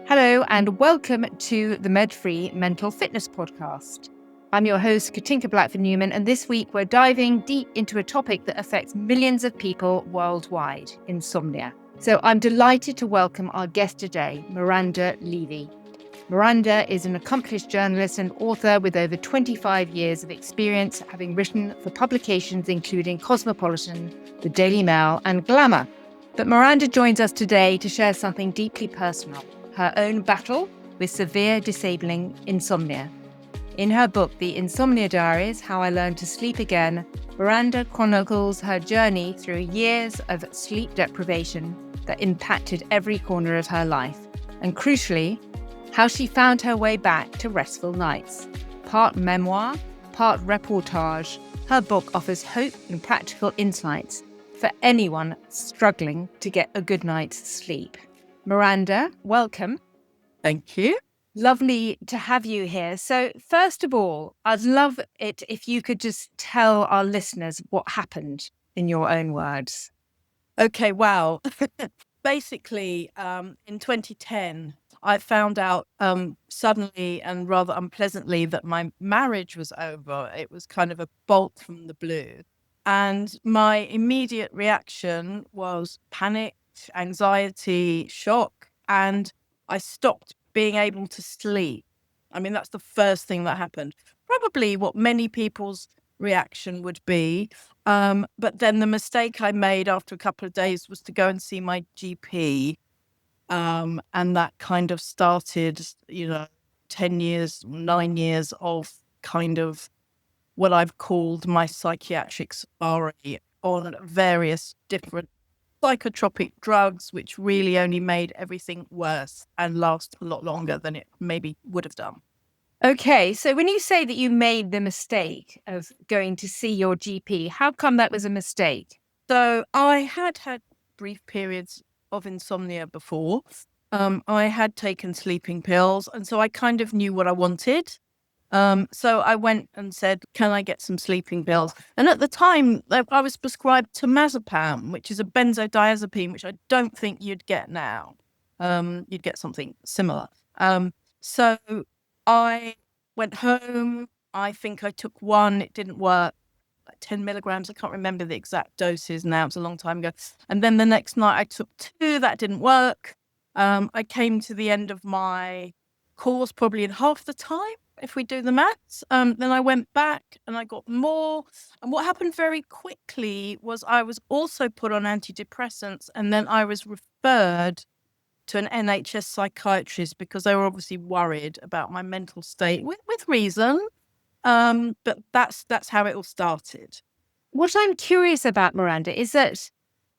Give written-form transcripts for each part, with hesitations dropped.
Hello and welcome to the Med-Free Mental Fitness Podcast. I'm your host, Katinka Blackford Newman, and this week we're diving deep into a topic that affects millions of people worldwide, insomnia. So I'm delighted to welcome our guest today, Miranda Levy. Miranda is an accomplished journalist and author with over 25 years of experience, having written for publications including Cosmopolitan, the Daily Mail, and Glamour. But Miranda joins us today to share something deeply personal, her own battle with severe disabling insomnia. In her book, The Insomnia Diaries, How I Learned to Sleep Again, Miranda chronicles her journey through years of sleep deprivation that impacted every corner of her life, and crucially, how she found her way back to restful nights. Part memoir, part reportage, her book offers hope and practical insights for anyone struggling to get a good night's sleep. Miranda, welcome. Thank you. Lovely to have you here. So first of all, I'd love it if you could just tell our listeners what happened in your own words. Okay, wow. Basically, in 2010, I found out suddenly and rather unpleasantly that my marriage was over. It was kind of a bolt from the blue. And my immediate reaction was panic, anxiety, shock, and I stopped being able to sleep. I mean, that's the first thing that happened. Probably what many people's reaction would be. But then the mistake I made after a couple of days was to go and see my GP. And that kind of started, 10 years, 9 years of kind of what I've called my psychiatric safari on various different psychotropic drugs, which really only made everything worse and last a lot longer than it maybe would have done. Okay, so when you say that you made the mistake of going to see your GP, how come that was a mistake? So I had brief periods of insomnia before. I had taken sleeping pills, and so I kind of knew what I wanted. So I went and said, can I get some sleeping pills? And at the time, I was prescribed temazepam, which is a benzodiazepine, which I don't think you'd get now. You'd get something similar. So I went home. I think I took one. It didn't work. Like 10 milligrams. I can't remember the exact doses now. It was a long time ago. And then the next night I took 2. That didn't work. I came to the end of my course probably in half the time, if we do the maths. Then I went back and I got more. And what happened very quickly was I was also put on antidepressants, and then I was referred to an NHS psychiatrist because they were obviously worried about my mental state, with reason. But that's how it all started. What I'm curious about, Miranda, is that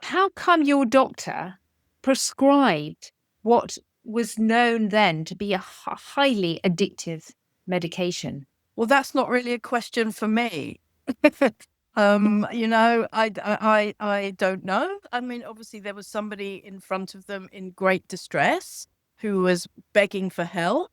how come your doctor prescribed what was known then to be a highly addictive medication? Well, that's not really a question for me. I don't know. I mean, obviously there was somebody in front of them in great distress who was begging for help.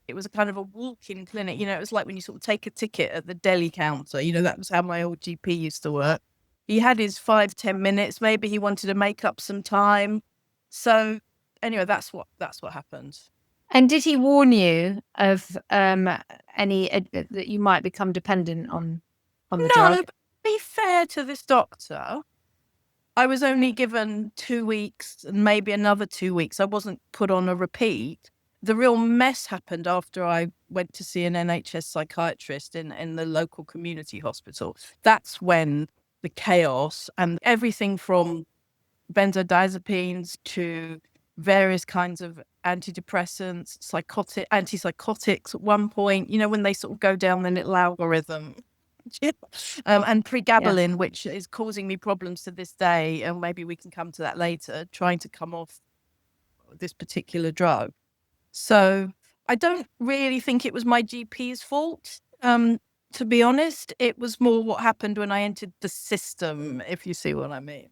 It was a kind of a walk-in clinic. It was like when you sort of take a ticket at the deli counter. That was how my old GP used to work. He had his 5-10 minutes. Maybe he wanted to make up some time. So anyway, that's what happened. And did he warn you of any that you might become dependent on the drug? No, to be fair to this doctor, I was only given 2 weeks and maybe another 2 weeks. I wasn't put on a repeat. The real mess happened after I went to see an NHS psychiatrist in the local community hospital. That's when the chaos and everything from benzodiazepines to various kinds of antidepressants, antipsychotics at one point, when they sort of go down the little algorithm. And pregabalin, which is causing me problems to this day, and maybe we can come to that later, trying to come off this particular drug. So I don't really think it was my GP's fault. To be honest, it was more what happened when I entered the system, if you see what I mean.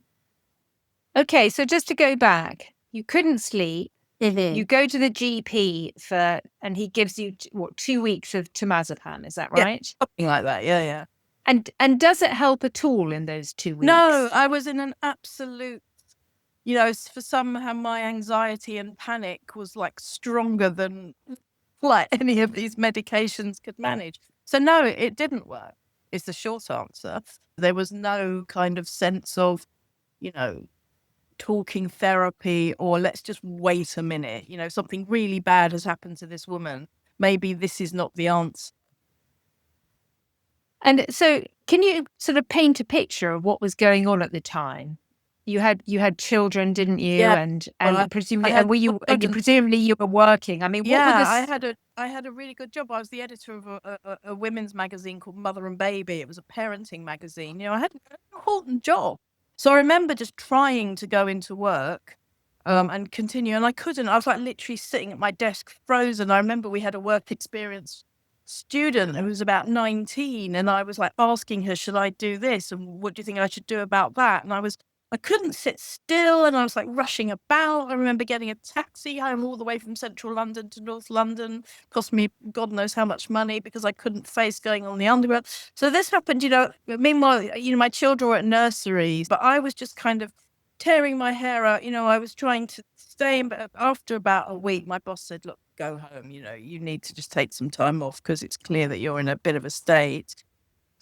Okay, so just to go back, you couldn't sleep. Mm-hmm. You go to the GP and he gives you 2 weeks of temazepam. Is that right? Yeah, something like that. Yeah. And does it help at all in those 2 weeks? No, I was in an absolute For somehow my anxiety and panic was like stronger than like any of these medications could manage. So no, it didn't work, is the short answer. There was no kind of sense of, talking therapy or let's just wait a minute, something really bad has happened to this woman. Maybe this is not the answer. And so can you sort of paint a picture of what was going on at the time? You had children, didn't you? Yeah. And Well, presumably, I had and were you and presumably you were working. I mean, what were yeah, the I had a really good job. I was the editor of a women's magazine called Mother and Baby. It was a parenting magazine. I had an important job. So I remember just trying to go into work and continue, and I couldn't. I was like literally sitting at my desk, frozen. I remember we had a work experience student who was about 19, and I was like asking her, should I do this? And what do you think I should do about that? And I couldn't sit still, and I was like rushing about. I remember getting a taxi home all the way from central London to North London. Cost me God knows how much money because I couldn't face going on the underground. So this happened, meanwhile, my children were at nurseries, but I was just kind of tearing my hair out. I was trying to stay in, but after about a week, my boss said, look, go home. You need to just take some time off because it's clear that you're in a bit of a state.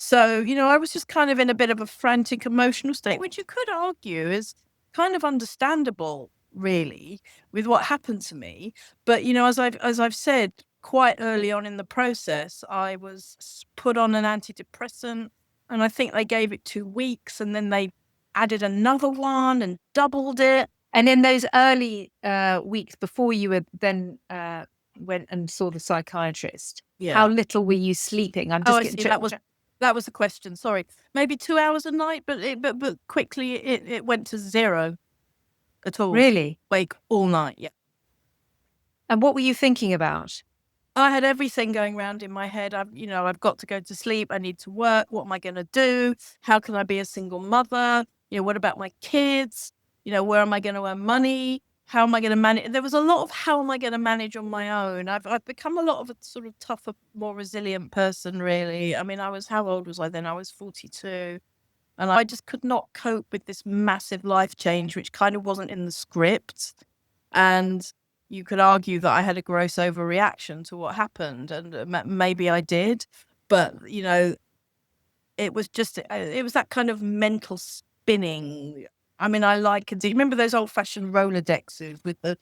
So, I was just kind of in a bit of a frantic emotional state, which you could argue is kind of understandable, really, with what happened to me. But, as I've said, quite early on in the process, I was put on an antidepressant, and I think they gave it 2 weeks, and then they added another one and doubled it. And in those early weeks before you were then went and saw the psychiatrist, how little were you sleeping? I'm just that was the question. Sorry, maybe 2 hours a night, but quickly it went to 0 at all. Really? Wake all night. Yeah. And what were you thinking about? I had everything going around in my head. I've got to go to sleep. I need to work. What am I going to do? How can I be a single mother? What about my kids? Where am I going to earn money? How am I going to manage? There was a lot of how am I going to manage on my own? I've become a lot of a sort of tougher, more resilient person, really. I mean, how old was I then? I was 42. And I just could not cope with this massive life change, which kind of wasn't in the script. And you could argue that I had a gross overreaction to what happened. And maybe I did. But, it was that kind of mental spinning. I mean, do you remember those old-fashioned Rolodexes with the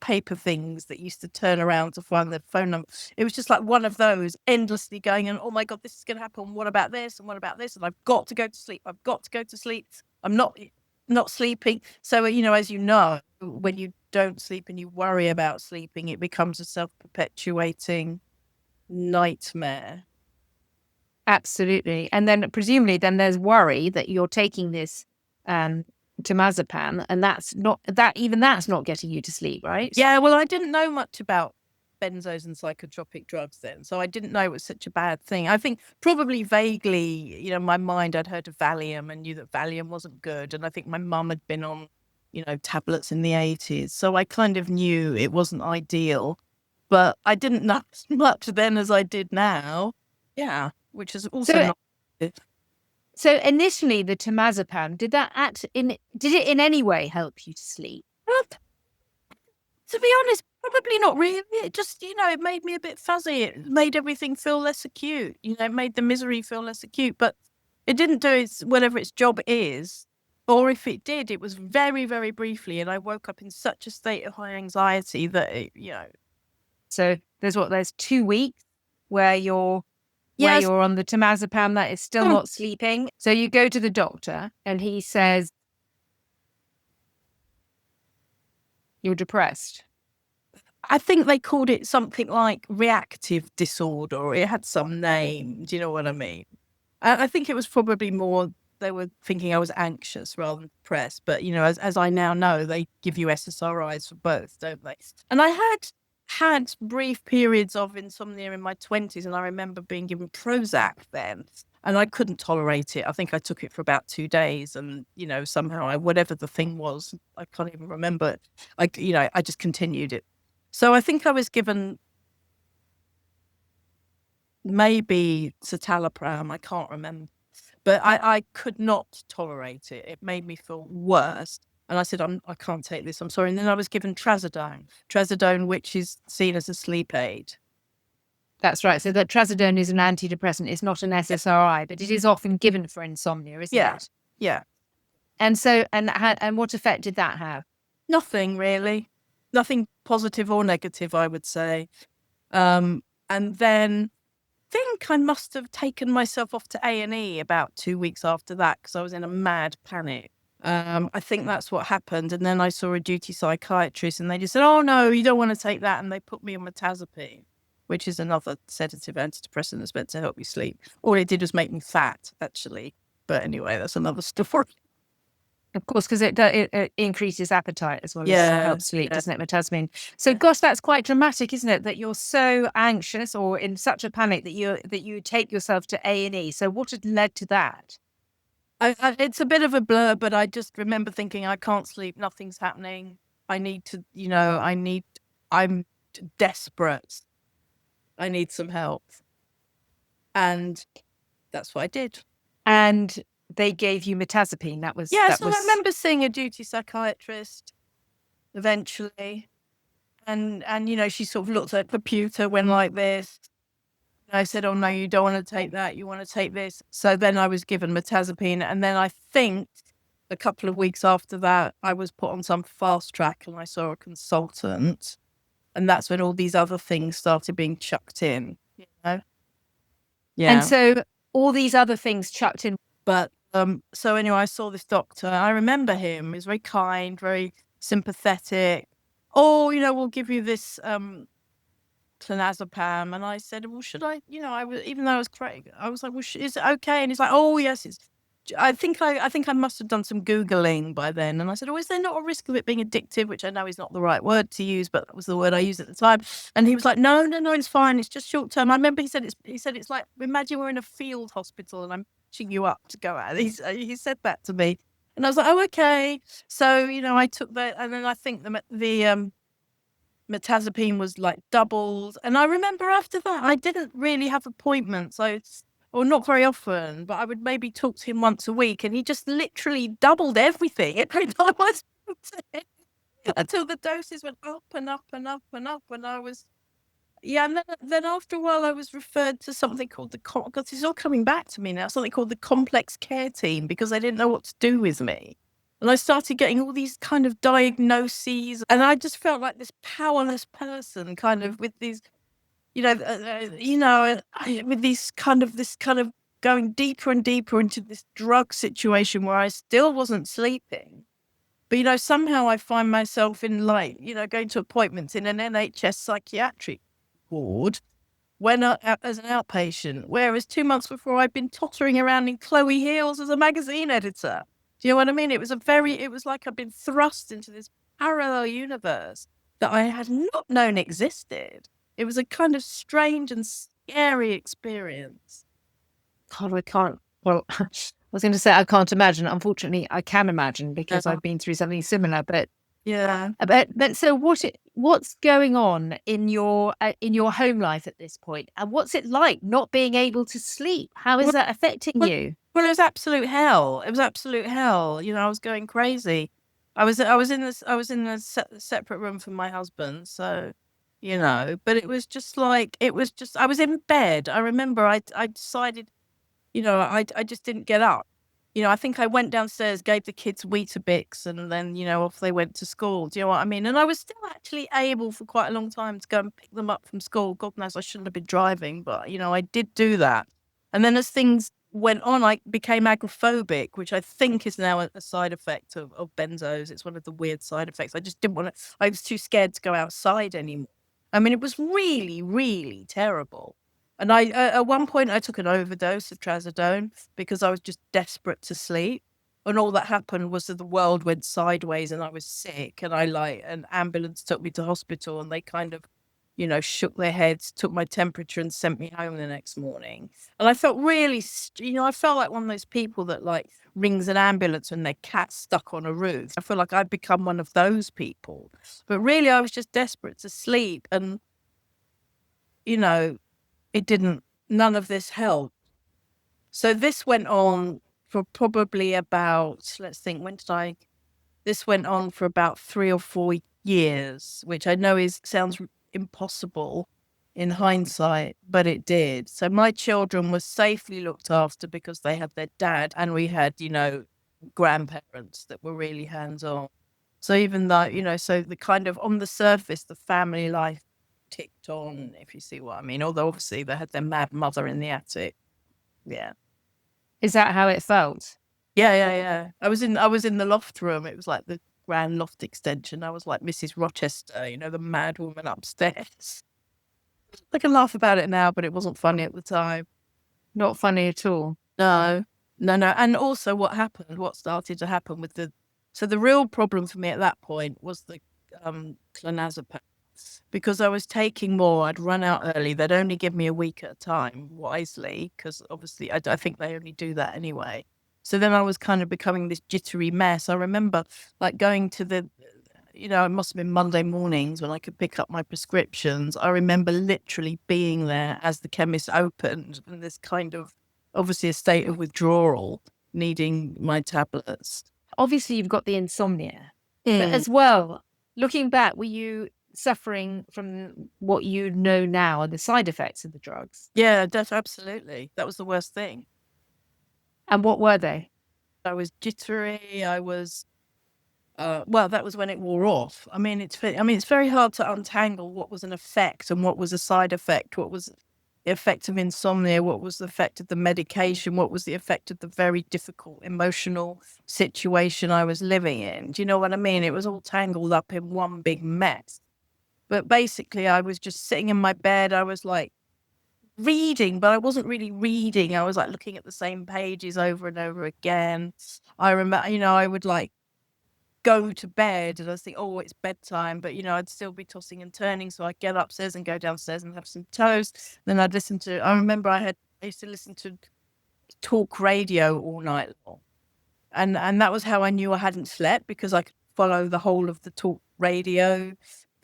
paper things that used to turn around to find the phone number? It was just like one of those endlessly going, and oh my God, this is going to happen. What about this? And what about this? And I've got to go to sleep. I've got to go to sleep. I'm not sleeping. So, as you know, when you don't sleep and you worry about sleeping, it becomes a self-perpetuating nightmare. Absolutely. And then presumably then there's worry that you're taking this temazepam and that's not getting you to sleep, right? Yeah, well, I didn't know much about benzos and psychotropic drugs then, so I didn't know it was such a bad thing. I think probably vaguely, in my mind, I'd heard of Valium and knew that Valium wasn't good, and I think my mum had been on, tablets in the 80s, so I kind of knew it wasn't ideal, but I didn't know as much then as I did now. Yeah, which is also not good. So initially, the temazepam, did it in any way help you to sleep? To be honest, probably not really. It just, it made me a bit fuzzy. It made everything feel less acute. It made the misery feel less acute. But it didn't do whatever its job is. Or if it did, it was very, very briefly. And I woke up in such a state of high anxiety that, So there's 2 weeks where you're on the temazepam that is still not sleeping. So you go to the doctor and he says, you're depressed. I think they called it something like reactive disorder, or it had some name. Do you know what I mean? I think it was probably more they were thinking I was anxious rather than depressed. But, as I now know, they give you SSRIs for both, don't they? And I had brief periods of insomnia in my 20s, and I remember being given Prozac then, and I couldn't tolerate it. I think I took it for about 2 days, and somehow whatever the thing was, I can't even remember. I just continued it. So I think I was given maybe citalopram. I can't remember, but I could not tolerate it. It made me feel worse. And I said, I can't take this, I'm sorry. And then I was given trazodone, which is seen as a sleep aid. That's right. So that trazodone is an antidepressant. It's not an SSRI, but it is often given for insomnia, isn't it? Yeah. And so, and what effect did that have? Nothing really. Nothing positive or negative, I would say. And then I think I must have taken myself off to A&E about 2 weeks after that because I was in a mad panic. I think that's what happened. And then I saw a duty psychiatrist and they just said, oh, no, you don't want to take that. And they put me on mirtazapine, which is another sedative antidepressant that's meant to help you sleep. All it did was make me fat, actually. But anyway, that's another story. Of course, because it increases appetite as well as helps sleep, doesn't it, mirtazapine? So, gosh, that's quite dramatic, isn't it? That you're so anxious or in such a panic that you take yourself to A&E. So, what had led to that? It's a bit of a blur, but I just remember thinking, I can't sleep, nothing's happening. I need to, I'm desperate. I need some help. And that's what I did. And they gave you mirtazapine. That was I remember seeing a duty psychiatrist eventually, and she sort of looked at the computer, went like this. And I said, "Oh no, you don't want to take that. You want to take this." So then I was given mirtazapine, and then I think a couple of weeks after that, I was put on some fast track, and I saw a consultant, and that's when all these other things started being chucked in. Yeah. And so all these other things chucked in. But so anyway, I saw this doctor. I remember him. He was very kind, very sympathetic. Oh, we'll give you this clonazepam. And I said, well, should I? Even though I was crazy, I was like, well, is it okay? And he's like, oh yes, it's. I think I must have done some Googling by then. And I said, oh, is there not a risk of it being addictive? Which I know is not the right word to use, but that was the word I used at the time. And he was like, no, it's fine. It's just short term. I remember he said it's like, imagine we're in a field hospital and I'm pushing you up to go out. He said that to me. And I was like, oh, okay. So, I took that. And then I think the mirtazapine was like doubled. And I remember after that, I didn't really have appointments. Or not very often, but I would maybe talk to him once a week, and he just literally doubled everything every time I spoke to him until the doses went up and up and up and up. And I was, and then after a while, I was referred to something called because it's all coming back to me now, something called the complex care team, because they didn't know what to do with me. And I started getting all these kind of diagnoses, and I just felt like this powerless person, kind of with these. With this kind of going deeper and deeper into this drug situation where I still wasn't sleeping. But, somehow I find myself in going to appointments in an NHS psychiatric ward as an outpatient, whereas 2 months before I'd been tottering around in Chloe heels as a magazine editor. Do you know what I mean? It was like I'd been thrust into this parallel universe that I had not known existed. It was a kind of strange and scary experience. God, I can't. Well, I was going to say I can't imagine. Unfortunately, I can imagine because I've been through something similar. But But so what's going on in your home life at this point, and what's it like not being able to sleep? How is that affecting you? Well, it was absolute hell. It was absolute hell. I was going crazy. I was in a separate room from my husband, so. But it was just I was in bed. I remember I decided, I just didn't get up. I think I went downstairs, gave the kids Weetabix, and then, off they went to school. Do you know what I mean? And I was still actually able for quite a long time to go and pick them up from school. God knows I shouldn't have been driving, but, I did do that. And then as things went on, I became agoraphobic, which I think is now a side effect of benzos. It's one of the weird side effects. I just didn't want to, I was too scared to go outside anymore. I mean, it was really, really terrible. And at one point, I took an overdose of trazodone because I was just desperate to sleep. And all that happened was that the world went sideways and I was sick. And an ambulance took me to hospital, and they kind of, shook their heads, took my temperature and sent me home the next morning. And I felt really, I felt like one of those people that rings an ambulance when their cat's stuck on a roof. I feel like I've become one of those people. But really, I was just desperate to sleep. And, none of this helped. So this went on for probably about, let's think, when did I This went on for about 3 or 4 years, which I know sounds impossible in hindsight, but it did. So my children were safely looked after because they had their dad, and we had, grandparents that were really hands-on. So even though, so the kind of on the surface, the family life ticked on, if you see what I mean. Although obviously they had their mad mother in the attic. Yeah. Is that how it felt? Yeah. I was in the loft room. It was like the grand loft extension. I was like Mrs. Rochester, the mad woman upstairs. I can laugh about it now, but it wasn't funny at the time. Not funny at all. No. And also what started to happen so the real problem for me at that point was the clonazepam. Because I was taking more, I'd run out early. They'd only give me a week at a time, wisely, because obviously I think they only do that anyway. So then I was kind of becoming this jittery mess. I remember like going to it must have been Monday mornings when I could pick up my prescriptions. I remember literally being there as the chemist opened, and this kind of, obviously a state of withdrawal, needing my tablets. Obviously, you've got the insomnia, but as well, looking back, were you suffering from what you know now are the side effects of the drugs? Yeah, absolutely. That was the worst thing. And what were they? I was jittery. I was, well, that was when it wore off. I mean, it's very hard to untangle what was an effect and what was a side effect. What was the effect of insomnia? What was the effect of the medication? What was the effect of the very difficult emotional situation I was living in? Do you know what I mean? It was all tangled up in one big mess. But basically, I was just sitting in my bed. I was like reading, but I wasn't really reading. I was like looking at the same pages over and over again. I remember, I would like go to bed and I think, oh, it's bedtime, but I'd still be tossing and turning. So I'd get upstairs and go downstairs and have some toast. Then I'd I remember I used to listen to talk radio all night long. And that was how I knew I hadn't slept, because I could follow the whole of the talk radio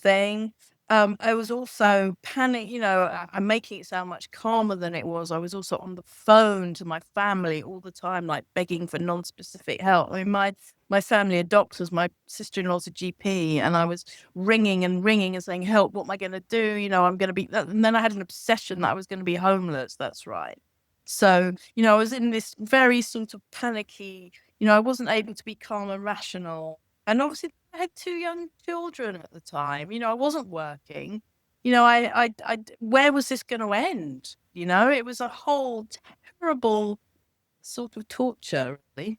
thing. I was also panic, I'm making it sound much calmer than it was. I was also on the phone to my family all the time, like begging for non-specific help. I mean, my family are doctors. My sister-in-law's a GP, and I was ringing and saying, help, what am I going to do? I'm going to be, and then I had an obsession that I was going to be homeless. That's right. So, I was in this very sort of panicky, I wasn't able to be calm and rational. And obviously I had 2 young children at the time. I wasn't working. Where was this going to end? It was a whole terrible sort of torture, really.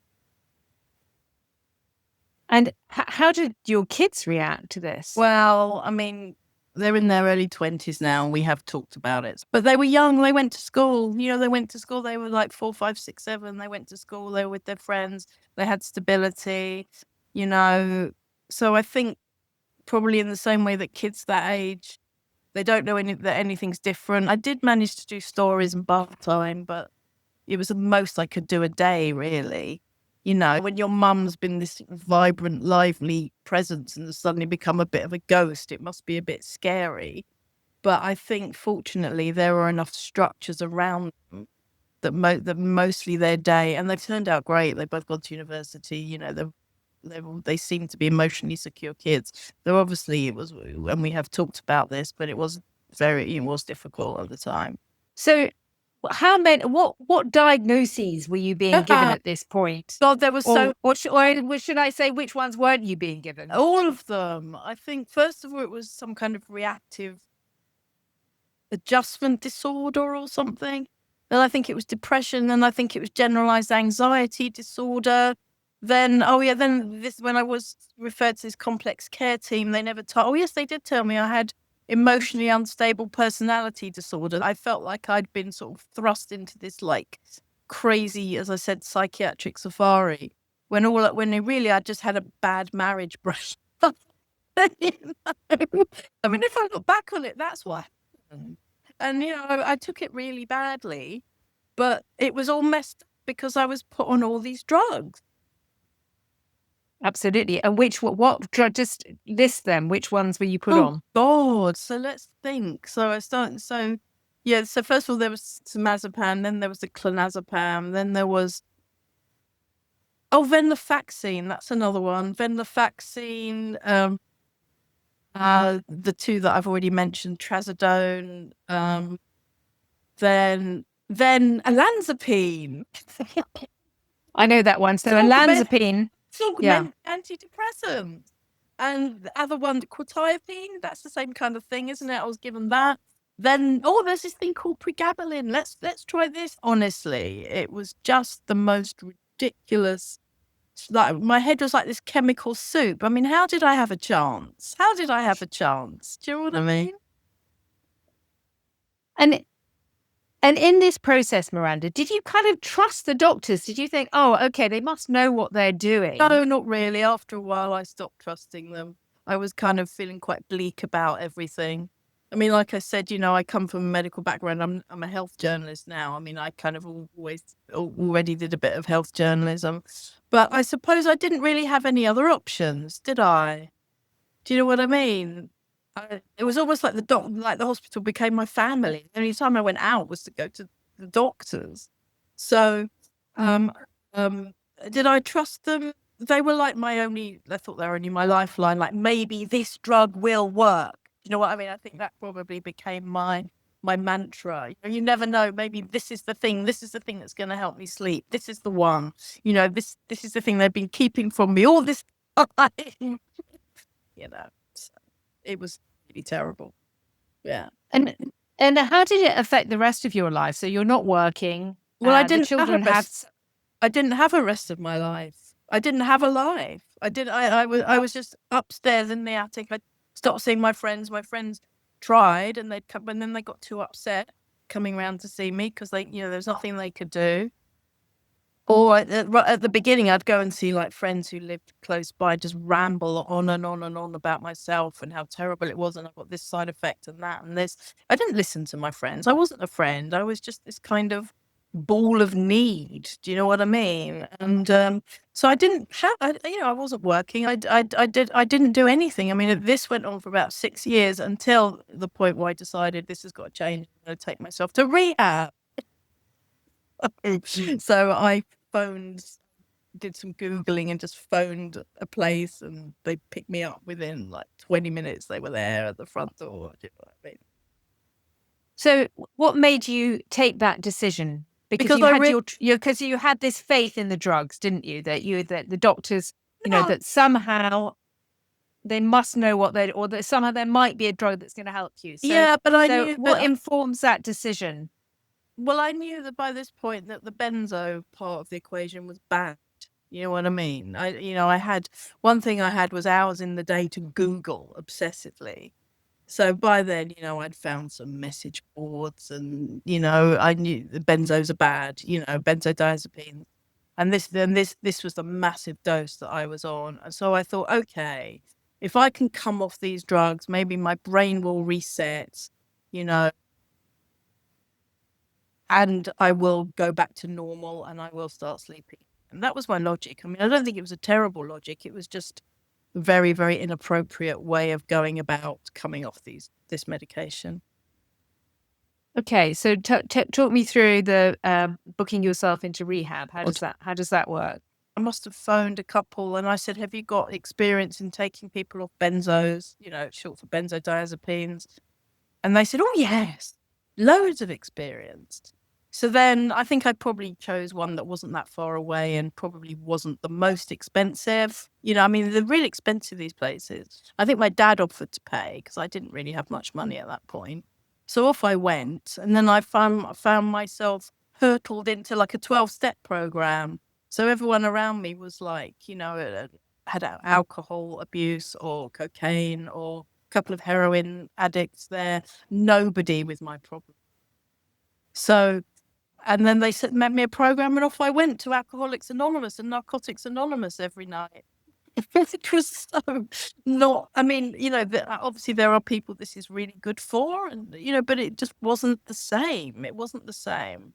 And how did your kids react to this? Well, I mean, they're in their early 20s now, and we have talked about it. But they were young. They went to school. They went to school. They were like 4, 5, 6, 7. They went to school. They were with their friends. They had stability, So I think probably in the same way that kids that age, they don't know that anything's different. I did manage to do stories and bath time, but it was the most I could do a day, really. When your mum's been this vibrant, lively presence and suddenly become a bit of a ghost, it must be a bit scary. But I think, fortunately, there were enough structures around them that mostly their day, and they've turned out great. They've both gone to university. They seem to be emotionally secure kids. Though obviously it was, and we have talked about this, but it was difficult at the time. So how many, what diagnoses were you being given at this point? God, there was or should I say, which ones weren't you being given? All of them. I think, first of all, it was some kind of reactive adjustment disorder or something. Then I think it was depression. Then I think it was generalized anxiety disorder. Then, when I was referred to this complex care team, they never told, yes, they did tell me I had emotionally unstable personality disorder. I felt like I'd been sort of thrust into this like crazy, as I said, psychiatric safari, when really I just had a bad marriage break. I mean, if I look back on it, that's what happened. And, I took it really badly, but it was all messed up because I was put on all these drugs. Absolutely. And what drug, just list them, which ones were you put on? God. So let's think. So first of all, there was samazepam, then there was the clonazepam, then there was Oh, venlafaxine, that's another one. Venlafaxine, the two that I've already mentioned, trazodone, then olanzapine. I know that one. So olanzapine. Yeah. Antidepressants. And the other one, quetiapine, that's the same kind of thing, isn't it? I was given that. Then, there's this thing called pregabalin. Let's try this. Honestly, it was just the most ridiculous. Like, my head was like this chemical soup. I mean, how did I have a chance? How did I have a chance? Do you know what I mean? And in this process, Miranda, did you kind of trust the doctors? Did you think, oh, okay, they must know what they're doing? No, not really. After a while, I stopped trusting them. I was kind of feeling quite bleak about everything. I mean, like I said, I come from a medical background. I'm a health journalist now. I mean, I kind of already did a bit of health journalism, but I suppose I didn't really have any other options, did I? Do you know what I mean? It was almost like the hospital became my family. The only time I went out was to go to the doctors. So, did I trust them? They were like I thought they were only my lifeline. Like, maybe this drug will work. You know what I mean? I think that probably became my mantra. You never know. Maybe this is the thing. This is the thing that's going to help me sleep. This is the one. This is the thing they've been keeping from me all this time. So it was really terrible. Yeah. And how did it affect the rest of your life? So you're not working. Well, I didn't I didn't have a rest of my life. I didn't have a life. I was just upstairs in the attic. I stopped seeing my friends. My friends tried, and they'd come, and then they got too upset coming around to see me because there's nothing they could do. Or at the beginning, I'd go and see like friends who lived close by, just ramble on and on and on about myself and how terrible it was, and I got this side effect and that and this. I didn't listen to my friends. I wasn't a friend. I was just this kind of ball of need. Do you know what I mean? And so I didn't have. I wasn't working. I didn't do anything. I mean, this went on for about 6 years until the point where I decided this has got to change. I'm going to take myself to rehab. So I did some Googling and just phoned a place, and they picked me up within like 20 minutes. They were there at the front door. Do you know what I mean? So what made you take that decision? Because you had this faith in the drugs, didn't you? That the doctors, that somehow they must know or that somehow there might be a drug that's going to help you. So, yeah, but I knew. What informs that decision? Well, I knew that by this point that the benzo part of the equation was bad. You know what I mean? I had one thing I had was hours in the day to Google obsessively. So by then, I'd found some message boards, and I knew the benzos are bad. Benzodiazepines, and this was the massive dose that I was on. And so I thought, okay, if I can come off these drugs, maybe my brain will reset. And I will go back to normal, and I will start sleeping. And that was my logic. I mean, I don't think it was a terrible logic. It was just a very, very inappropriate way of going about coming off this medication. Okay, so talk me through the booking yourself into rehab. How does that work? I must have phoned a couple, and I said, "Have you got experience in taking people off benzos? Short for benzodiazepines?" And they said, "Oh yes, loads of experience." So then I think I probably chose one that wasn't that far away and probably wasn't the most expensive. I mean, they're really expensive, these places. I think my dad offered to pay because I didn't really have much money at that point. So off I went, and then I found myself hurtled into like a 12-step program. So everyone around me was like, had alcohol abuse or cocaine or a couple of heroin addicts there. Nobody with my problem. So, and then they made me a program, and off I went to Alcoholics Anonymous and Narcotics Anonymous every night. It was so not, I mean, obviously there are people this is really good for, and, but it just wasn't the same. It wasn't the same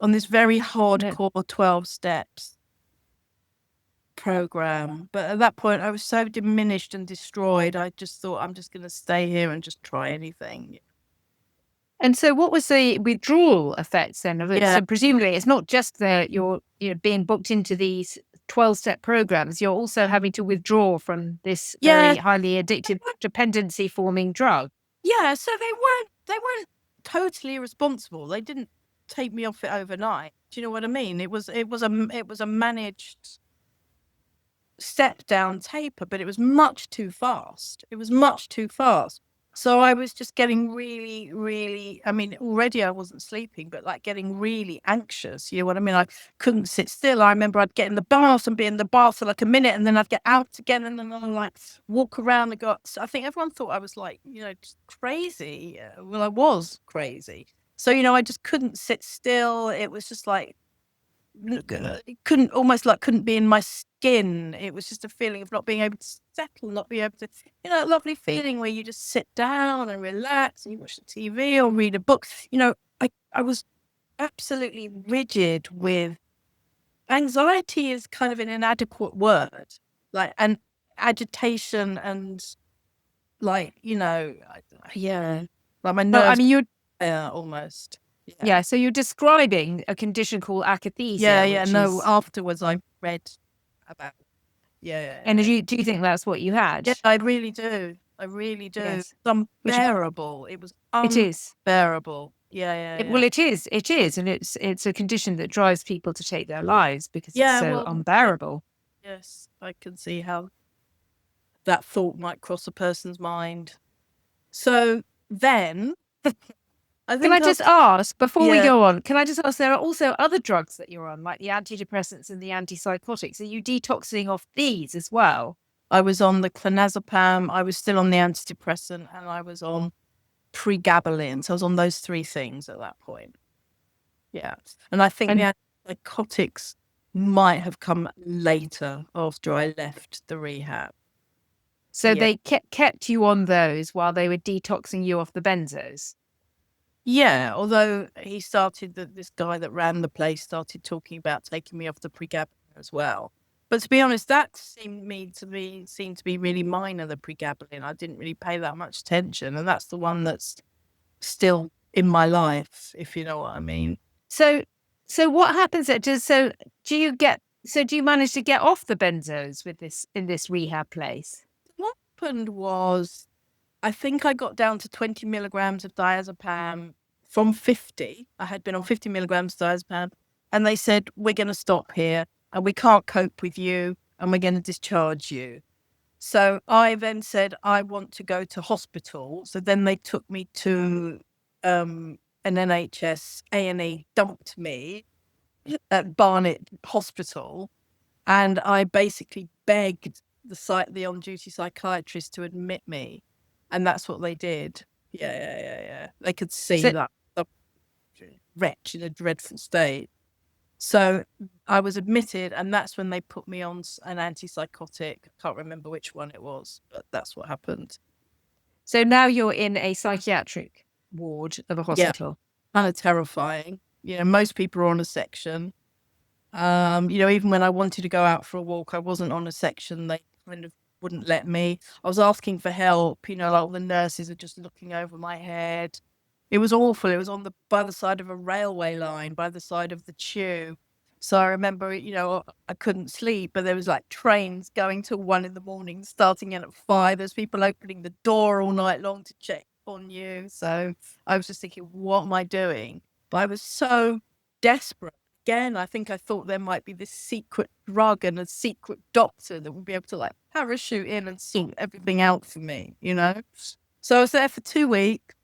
on this very hardcore 12 steps program. But at that point, I was so diminished and destroyed. I just thought, I'm just going to stay here and just try anything. And so what was the withdrawal effects then of it? Yeah. So presumably it's not just that you're being booked into these 12-step programs, you're also having to withdraw from this very highly addictive dependency forming drug. Yeah, so they weren't totally irresponsible. They didn't take me off it overnight. Do you know what I mean? It was a managed step down taper, but it was much too fast. It was much too fast. So I was just getting really, really, I mean, already I wasn't sleeping, but like getting really anxious. You know what I mean? I couldn't sit still. I remember I'd get in the bath and be in the bath for like a minute, and then I'd get out again, and then I'd like walk around and go. So I think everyone thought I was like, just crazy. Well, I was crazy. So, I just couldn't sit still. It was just like, it couldn't be in my skin. It was just a feeling of not being able to settle, not being able to, that lovely feeling where you just sit down and relax and you watch the TV or read a book. I was absolutely rigid with anxiety is kind of an inadequate word, like, and agitation and like, like my nerves. Well, I mean, you're almost. Yeah, so you're describing a condition called akathisia. No, afterwards I read about And do you think that's what you had? Yeah, I really do. Yes. It's unbearable. It was unbearable. Well, it is. And it's a condition that drives people to take their lives because it's so unbearable. Yes, I can see how that thought might cross a person's mind. So then Can I just ask, before we go on, there are also other drugs that you're on, like the antidepressants and the antipsychotics. Are you detoxing off these as well? I was on the clonazepam, I was still on the antidepressant, and I was on pregabalin. So I was on those three things at that point. Yeah. And I think the antipsychotics might have come later after I left the rehab. So they kept you on those while they were detoxing you off the benzos? Yeah, although this guy that ran the place started talking about taking me off the pregabalin as well. But to be honest, that seemed to be really minor, the pregabalin. I didn't really pay that much attention, and that's the one that's still in my life, if you know what I mean. So what happens? Do you manage to get off the benzos in this rehab place? What happened was, I think I got down to 20 milligrams of diazepam from 50. I had been on 50 milligrams of diazepam, and they said, we're going to stop here and we can't cope with you and we're going to discharge you. So I then said, I want to go to hospital. So then they took me to an NHS A&E, dumped me at Barnet Hospital, and I basically begged the on-duty psychiatrist to admit me. And that's what they did. Yeah. They could see that the wretch in a dreadful state. So I was admitted, and that's when they put me on an antipsychotic. I can't remember which one it was, but that's what happened. So now you're in a psychiatric ward of a hospital. Yeah, kind of terrifying. Most people are on a section. Even when I wanted to go out for a walk, I wasn't on a section. They kind of wouldn't let me. I was asking for help, like all the nurses are just looking over my head. It was awful. It was by the side of a railway line, by the side of the tube. So I remember, I couldn't sleep, but there was like trains going till 1 a.m, starting in at 5. There's people opening the door all night long to check on you. So I was just thinking, what am I doing? But I was so desperate. Again, I think I thought there might be this secret drug and a secret doctor that would be able to like parachute in and sort everything out for me, So I was there for 2 weeks.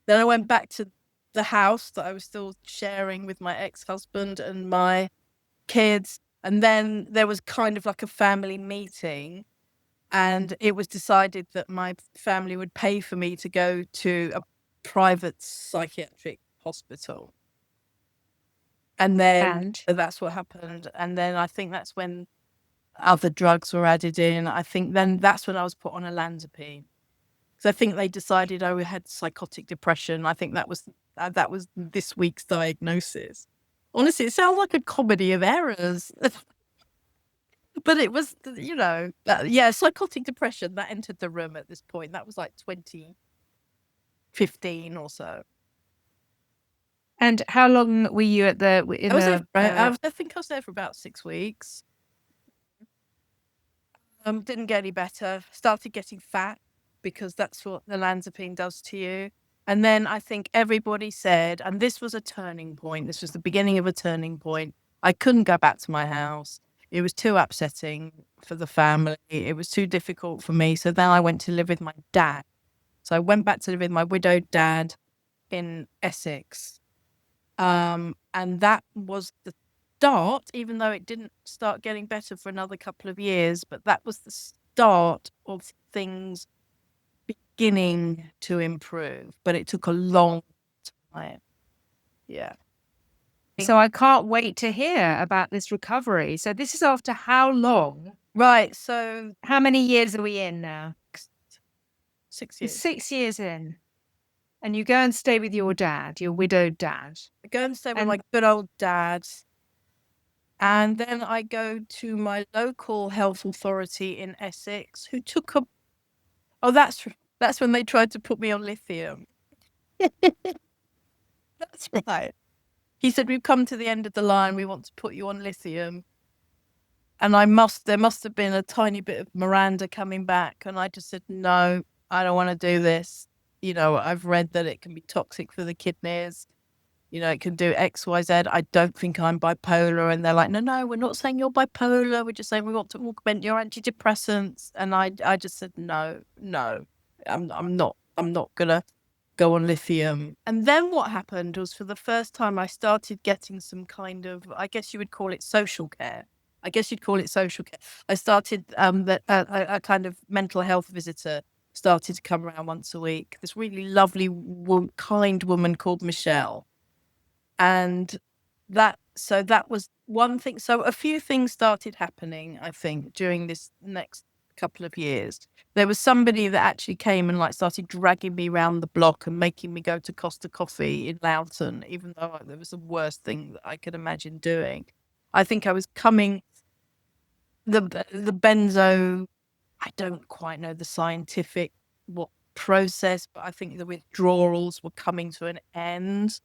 Then I went back to the house that I was still sharing with my ex-husband and my kids. And then there was kind of like a family meeting, and it was decided that my family would pay for me to go to a private psychiatric hospital. And then that's what happened. And then I think that's when other drugs were added in. I think then that's when I was put on olanzapine. So I think they decided I had psychotic depression. I think that was this week's diagnosis. Honestly, it sounds like a comedy of errors. But it was, psychotic depression that entered the room at this point. That was like 20. 15 or so. And how long were you at I think I was there for about 6 weeks. Didn't get any better. Started getting fat because that's what the olanzapine does to you. And then I think everybody said, and this was a turning point. This was the beginning of a turning point. I couldn't go back to my house. It was too upsetting for the family. It was too difficult for me. So then I went to live with my dad. So I went back to live with my widowed dad in Essex. And that was the start, even though it didn't start getting better for another couple of years, but that was the start of things beginning to improve. But it took a long time. Yeah. So I can't wait to hear about this recovery. So this is after how long? Right. So how many years are we in now? 6 years. 6 years in. And you go and stay with your dad, your widowed dad. I go and stay with my good old dad. And then I go to my local health authority in Essex, who took a... Oh, that's when they tried to put me on lithium. That's right. He said, we've come to the end of the line. We want to put you on lithium. And there must have been a tiny bit of Miranda coming back. And I just said, no, I don't want to do this. You know, I've read that it can be toxic for the kidneys. You know, it can do X, Y, Z. I don't think I'm bipolar. And they're like, no, we're not saying you're bipolar. We're just saying we want to augment your antidepressants. And I just said, no, I'm not going to go on lithium. And then what happened was, for the first time, I started getting some kind of, I guess you would call it social care. I started a kind of mental health visitor started to come around once a week. This really lovely, kind woman called Michelle. And that was one thing. So a few things started happening, I think, during this next couple of years. There was somebody that actually came and started dragging me around the block and making me go to Costa Coffee in Loughton, even though it was the worst thing that I could imagine doing. I think I was coming, the benzo, I don't quite know the scientific process, but I think the withdrawals were coming to an end,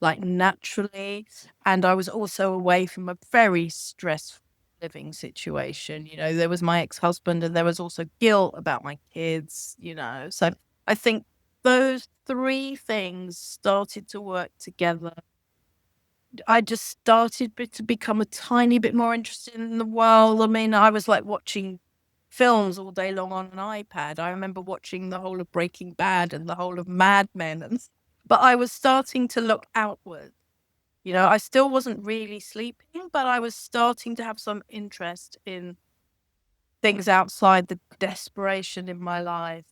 naturally. And I was also away from a very stressful living situation. You know, there was my ex-husband, and there was also guilt about my kids, you know. So I think those three things started to work together. I just started to become a tiny bit more interested in the world. I mean, I was watching films all day long on an iPad. I remember watching the whole of Breaking Bad and the whole of Mad Men. But I was starting to look outward. You know, I still wasn't really sleeping, but I was starting to have some interest in things outside the desperation in my life.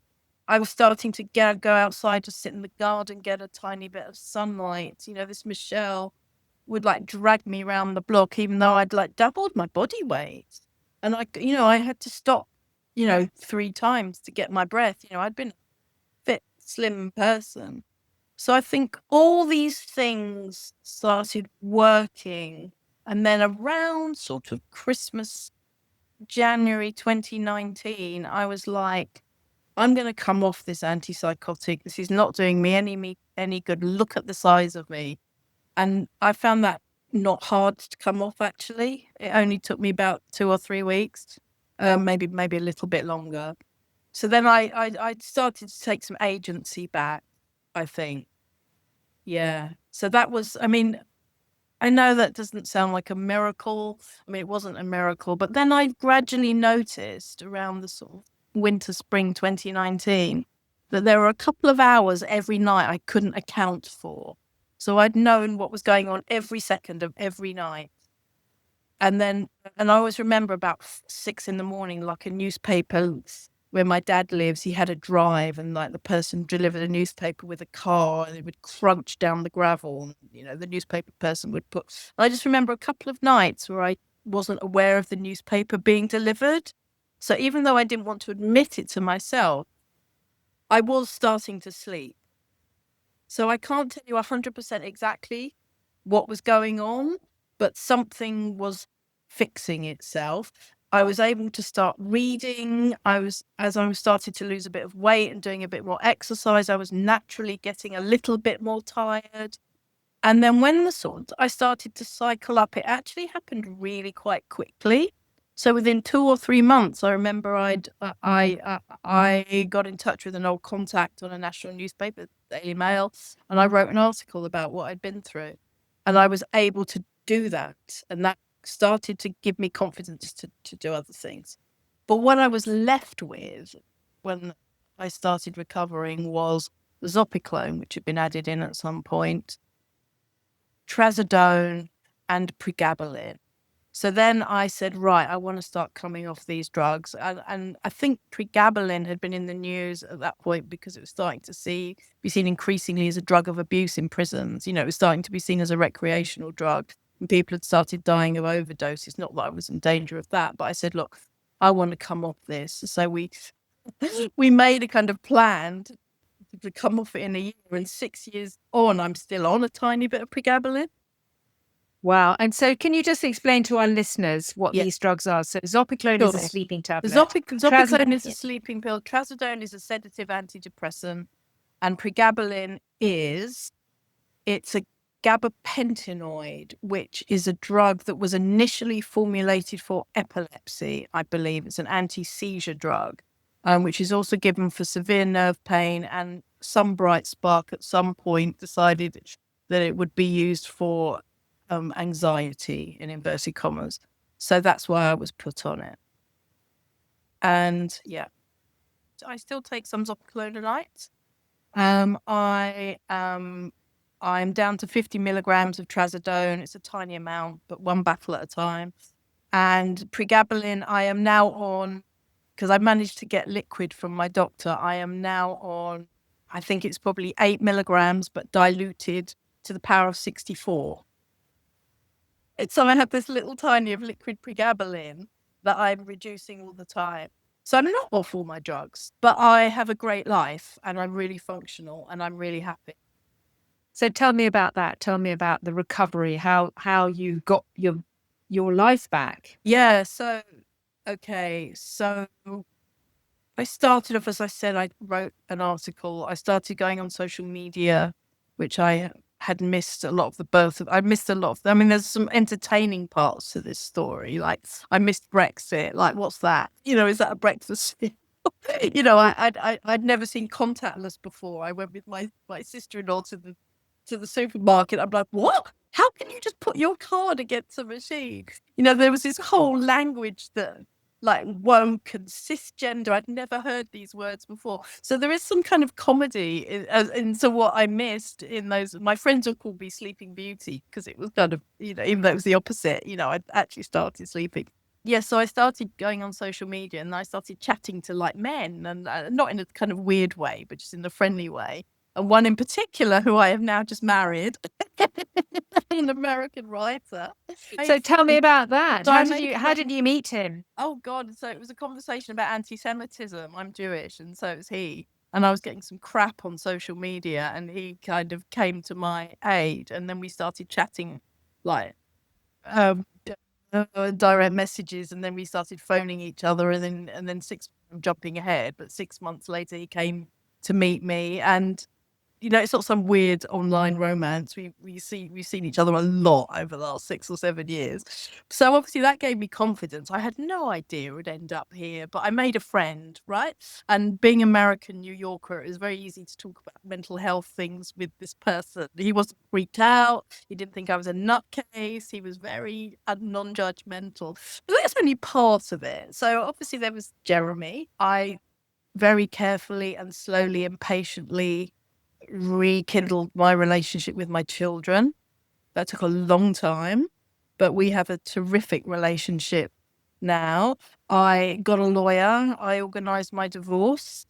I was starting to go outside to sit in the garden, get a tiny bit of sunlight. You know, this Michelle would drag me around the block, even though I'd doubled my body weight. And I had to stop, 3 times to get my breath. You know, I'd been a fit, slim person. So I think all these things started working. And then around sort of Christmas, January 2019, I was like, I'm going to come off this antipsychotic. This is not doing me any good. Look at the size of me. And I found that not hard to come off, actually. It only took me about 2 or 3 weeks, maybe a little bit longer. So then I started to take some agency back, I think. Yeah. So that was, I mean, I know that doesn't sound like a miracle. I mean, it wasn't a miracle. But then I gradually noticed around the sort of winter, spring 2019, that there were a couple of hours every night I couldn't account for. So I'd known what was going on every second of every night. And I always remember about 6 a.m, a newspaper where my dad lives, he had a drive, and the person delivered a newspaper with a car, and it would crunch down the gravel. And, you know, the newspaper person would put... I just remember a couple of nights where I wasn't aware of the newspaper being delivered. So even though I didn't want to admit it to myself, I was starting to sleep. So I can't tell you 100% exactly what was going on, but something was fixing itself. I was able to start reading. As I was starting to lose a bit of weight and doing a bit more exercise, I was naturally getting a little bit more tired. And then when I started to cycle up, it actually happened really quite quickly. So within 2 or 3 months, I remember I got in touch with an old contact on a national newspaper, Daily Mail, and I wrote an article about what I'd been through. And I was able to do that. And that started to give me confidence to do other things. But what I was left with when I started recovering was Zopiclone, which had been added in at some point, trazodone, and pregabalin. So then I said, right, I want to start coming off these drugs. And I think pregabalin had been in the news at that point because it was starting to be seen increasingly as a drug of abuse in prisons. You know, it was starting to be seen as a recreational drug. And people had started dying of overdoses. Not that I was in danger of that, but I said, look, I want to come off this. So we made a kind of plan to come off it in a year. And 6 years on, I'm still on a tiny bit of pregabalin. Wow. And so can you just explain to our listeners what these drugs are? So Zopiclone is a sleeping tablet. Zopiclone is a sleeping pill. Trazodone is a sedative antidepressant. And pregabalin it's a gabapentinoid, which is a drug that was initially formulated for epilepsy, I believe. It's an anti-seizure drug, which is also given for severe nerve pain. And some bright spark at some point decided that it would be used for anxiety, in inverted commas. So that's why I was put on it. And yeah, I still take some Zopiclone a night. I'm down to 50 milligrams of trazodone. It's a tiny amount, but one battle at a time. And pregabalin, I am now on, because I managed to get liquid from my doctor, I am now on, I think it's probably 8 milligrams, but diluted to the power of 64. So I have this little tiny of liquid pregabalin that I'm reducing all the time. So I'm not off all my drugs, but I have a great life and I'm really functional and I'm really happy. So tell me about that. Tell me about the recovery, how you got your life back. Yeah. So I started off, as I said, I wrote an article. I started going on social media, which I had missed a lot of the birth of. I missed a lot of. I mean, there's some entertaining parts to this story. Like I missed Brexit. Like, what's that? You know, is that a breakfast? You know, I'd never seen contactless before. I went with my sister-in-law to the supermarket. I'm like, what? How can you just put your card against a machine? You know, there was this whole language that like woke and cisgender. I'd never heard these words before. So there is some kind of comedy into what I missed in those. My friends would call me Sleeping Beauty because it was kind of, you know, even though it was the opposite, you know, I actually started sleeping. Yeah, so I started going on social media and I started chatting to like men and not in a kind of weird way, but just in a friendly way. And one in particular who I have now just married, an American writer. So tell me about that. So How did you meet him? Oh God! So it was a conversation about anti-Semitism. I'm Jewish, and so is he. And I was getting some crap on social media, and he kind of came to my aid. And then we started chatting, like direct messages, and then we started phoning each other. And then I'm jumping ahead, but 6 months later, he came to meet me, and you know, it's not some weird online romance. We've seen each other a lot over the last 6 or 7 years. So obviously that gave me confidence. I had no idea it would end up here, but I made a friend, right? And being American New Yorker, it was very easy to talk about mental health things with this person. He wasn't freaked out. He didn't think I was a nutcase. He was very non-judgmental. But that's only part of it. So obviously there was Jeremy. I very carefully and slowly and patiently rekindled my relationship with my children. That took a long time, but we have a terrific relationship now. I got a lawyer. I organized my divorce.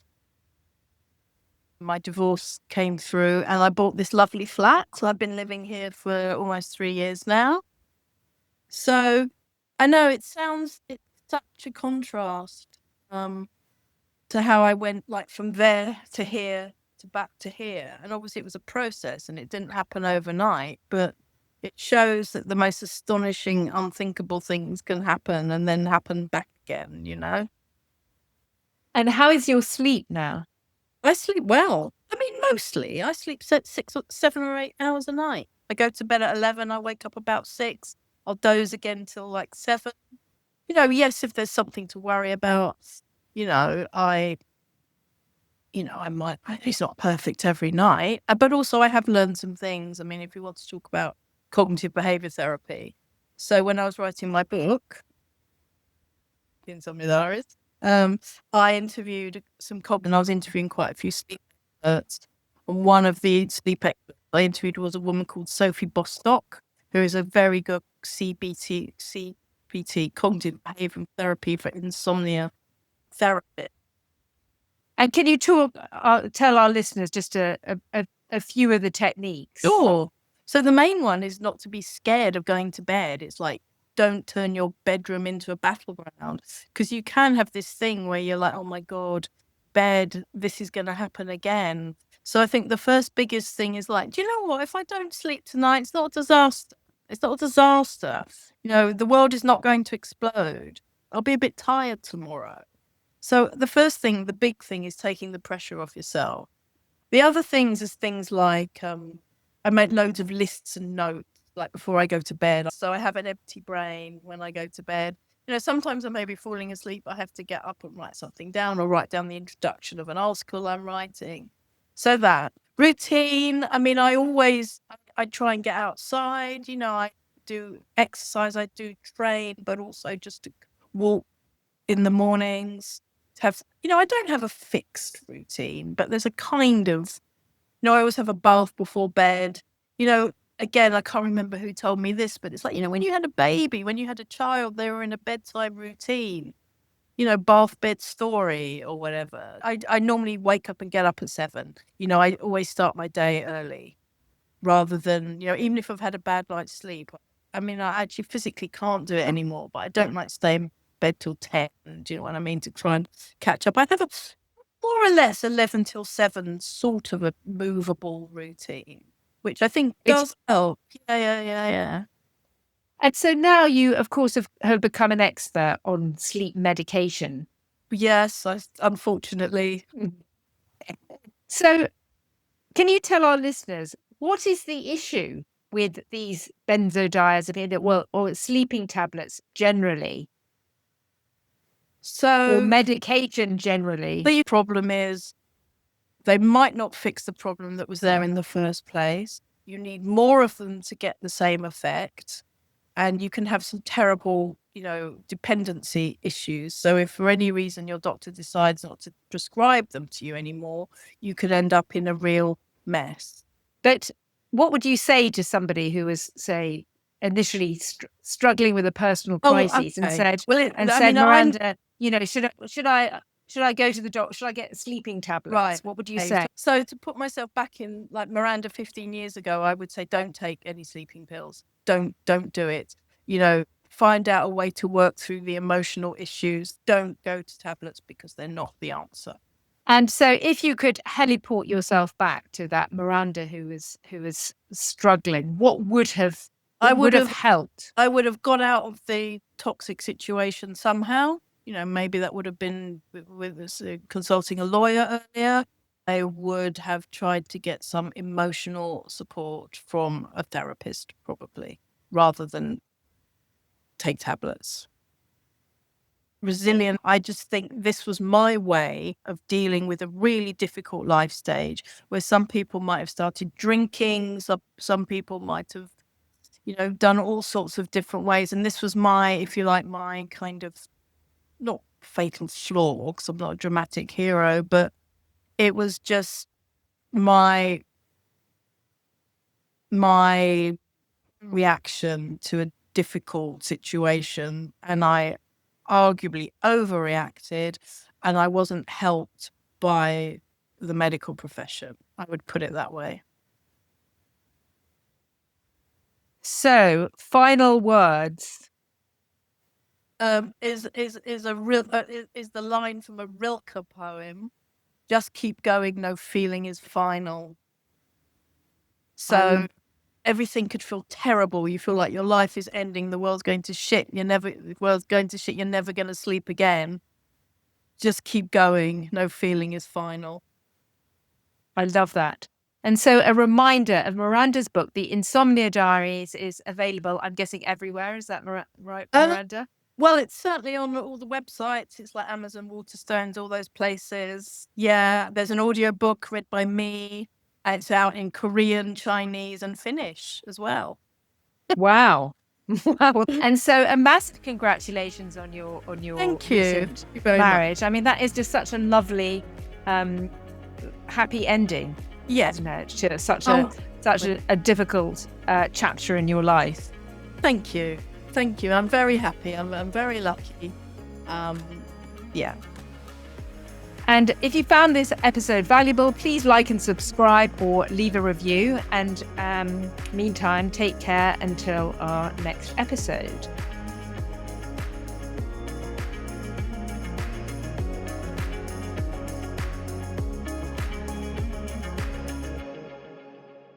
My divorce came through and I bought this lovely flat. So I've been living here for almost 3 years now. So I know it's such a contrast to how I went like from there to here to back to here. And obviously it was a process and it didn't happen overnight, but It shows that the most astonishing, unthinkable things can happen and then happen back again, you know? And how is your sleep now? I sleep well. I mean, mostly. I sleep 7 or 8 hours a night. I go to bed at 11. I wake up about 6. I'll doze again till like 7. You know, yes, if there's something to worry about, you know, I might, it's not perfect every night, but also I have learned some things. I mean, if you want to talk about cognitive behavior therapy. So when I was writing my book, Insomnia Diaries, I interviewed and I was interviewing quite a few sleep experts. And one of the sleep experts I interviewed was a woman called Sophie Bostock, who is a very good CBT, cognitive behavior therapy for insomnia therapist. And can you tell our listeners just a few of the techniques? Sure. So the main one is not to be scared of going to bed. It's like, don't turn your bedroom into a battleground, because you can have this thing where you're like, oh my God, bed, this is going to happen again. So I think the first biggest thing is like, do you know what? If I don't sleep tonight, it's not a disaster. It's not a disaster. You know, the world is not going to explode. I'll be a bit tired tomorrow. So the first thing, the big thing, is taking the pressure off yourself. The other things is things like I make loads of lists and notes like before I go to bed. So I have an empty brain when I go to bed. You know, sometimes I may be falling asleep. I have to get up and write something down, or write down the introduction of an article I'm writing. So that routine. I mean, I try and get outside. You know, I do exercise, I do train, but also just to walk in the mornings. I don't have a fixed routine, but there's a kind of, I always have a bath before bed. Again, I can't remember who told me this, but it's like, when you had a baby, when you had a child, they were in a bedtime routine, bath bed story or whatever. I normally wake up and get up at 7. I always start my day early rather than, even if I've had a bad night's sleep. I mean, I actually physically can't do it anymore, but I don't like staying bed till 10. Do you know what I mean? To try and catch up. I have a more or less 11 till 7 sort of a movable routine, which I think does help. Yeah. And so now you, of course, have become an expert on sleep medication. Yes, unfortunately. So can you tell our listeners, what is the issue with these benzodiazepine, or sleeping tablets generally? Or medication generally? The problem is they might not fix the problem that was there in the first place. You need more of them to get the same effect. And you can have some terrible, dependency issues. So if for any reason your doctor decides not to prescribe them to you anymore, you could end up in a real mess. But what would you say to somebody who was, say, initially struggling with a personal crisis and said, Miranda, should I go to the doctor? Should I get sleeping tablets? Right. What would you say? So to put myself back in like Miranda 15 years ago, I would say, don't take any sleeping pills. Don't do it. Find out a way to work through the emotional issues. Don't go to tablets, because they're not the answer. And so if you could heliport yourself back to that Miranda who was struggling, what would have helped? I would have got out of the toxic situation somehow. Maybe that would have been with consulting a lawyer earlier. I would have tried to get some emotional support from a therapist, probably, rather than take tablets. Resilient. I just think this was my way of dealing with a really difficult life stage, where some people might have started drinking, some people might have, done all sorts of different ways. And this was my, if you like, my kind of, not fatal flaw, because I'm not a dramatic hero, but it was just my reaction to a difficult situation, and I arguably overreacted, and I wasn't helped by the medical profession. I would put it that way. So, final words. Is the line from a Rilke poem. Just keep going, no feeling is final. So everything could feel terrible. You feel like your life is ending. The world's going to shit. The world's going to shit. You're never going to sleep again. Just keep going. No feeling is final. I love that. And so a reminder of Miranda's book, The Insomnia Diaries, is available, I'm guessing, everywhere. Is that right, Miranda? Well, it's certainly on all the websites. It's like Amazon, Waterstones, all those places. Yeah, there's an audiobook read by me. It's out in Korean, Chinese, and Finnish as well. Wow. Wow. And so a massive congratulations on your Thank you. recent Thank you very marriage. I mean, that is just such a lovely, happy ending. Yes. Isn't it? To such a difficult chapter in your life. Thank you. Thank you. I'm very happy. I'm very lucky. Yeah. And if you found this episode valuable, please like and subscribe or leave a review. And meantime, take care until our next episode.